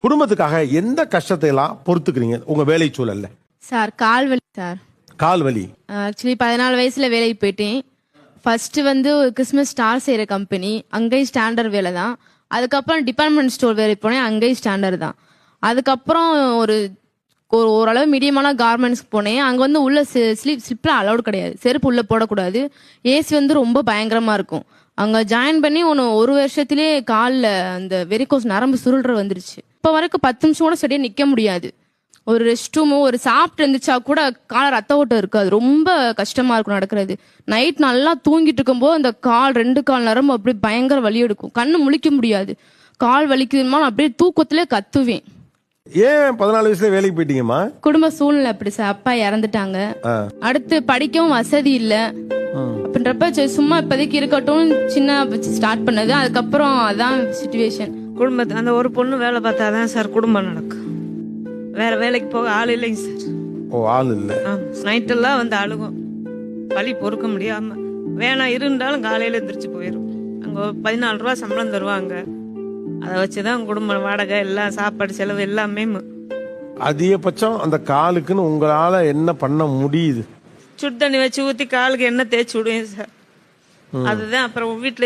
குடும்பத்துக்காக எந்த கஷ்டத்தை எல்லாம் பொறுத்துக்கிறீங்க உங்க வேலை சூழல்ல? சார் கால் வலி சார். கால் வலி. ஆக்சுவலி 14 வயசுல வேலைக்கு போயிட்டேன். ஃபர்ஸ்ட் வந்து ஒரு கிறிஸ்மஸ் ஸ்டார் செய்யற கம்பெனி, அங்கேயும் ஸ்டாண்டர்ட் வேலை தான். அதுக்கப்புறம் டிபார்ட்மெண்ட் ஸ்டோர் வேலைக்கு போனேன், அங்கேயும் ஸ்டாண்டர்ட் தான். அதுக்கப்புறம் ஒரு ஓரளவு மீடியமான கார்மெண்ட்ஸ்க்கு போனேன். அங்கே வந்து உள்ள ஸ்லிப்லாம் அலௌட் கிடையாது, செருப்பு உள்ள போடக்கூடாது. ஏசி வந்து ரொம்ப பயங்கரமா இருக்கும். அங்கே ஜாயின் பண்ணி ஒரு வருஷத்திலே காலில் அந்த வெரிகோஸ் நரம்பு சுருள்ற வந்துருச்சு. இப்போ வரைக்கும் 10 நிமிஷம் கூட சரியா நிற்க முடியாது. ஒரு ரெஸ்ட் ரூமோ ஒரு சாப்பிட்டு இருந்துச்சா கூட கால ரத்த ஓட்டம் இருக்காது. ரொம்ப கஷ்டமா இருக்கும் நடக்கிறது. நைட் நல்லா தூங்கிட்டு இருக்கும்போது அந்த ரெண்டு கால் நரம்பு அப்படியே பயங்கர வலி எடுக்கும். கண்ணு முழிக்க முடியாது. கால் வலிக்குதுமா அப்படியே தூக்கத்திலே கத்துவேன். ஏன் 14 வயசுல வேலைக்கு போயிட்டீங்கம்மா? குடும்ப சூழ்நிலை அப்படி சார். அப்பா இறந்துட்டாங்க. அடுத்து படிக்கவும் வசதி இல்ல அப்படின்றப்ப சும்மா இப்போதைக்கு இருக்கட்டும் சின்ன ஸ்டார்ட் பண்ணது. அதுக்கப்புறம் அதான் சிச்சுவேஷன். குடும்பத்தை அந்த ஒரு பொண்ணு வேலை பார்த்தாதான் சார் குடும்பம் நடக்கும். வேற வேலைக்கு போக ஆள் இல்லைங்க சார். ஓ, ஆள் இல்ல. நைட்டெல்லாம் வந்து அழுகும், வலி பொறுக்க முடியாம. வேணா இருந்தாலும் காலையில எந்திரிச்சு போயிடும். அங்க 14 ரூபா சம்பளம் தருவாங்க. அதை வச்சுதான் குடும்பம் வாடகை எல்லாம் சாப்பாடு செலவு எல்லாமே. அதிகபட்சம் அந்த காலுக்குன்னு உங்களால என்ன பண்ண முடியுது? சுடு தண்ணி வச்சு ஊத்தி காலுக்கு எண்ணெய் தேய்ச்சி விடுவேன் சார். அதுதான். அப்புறம் வீட்டுல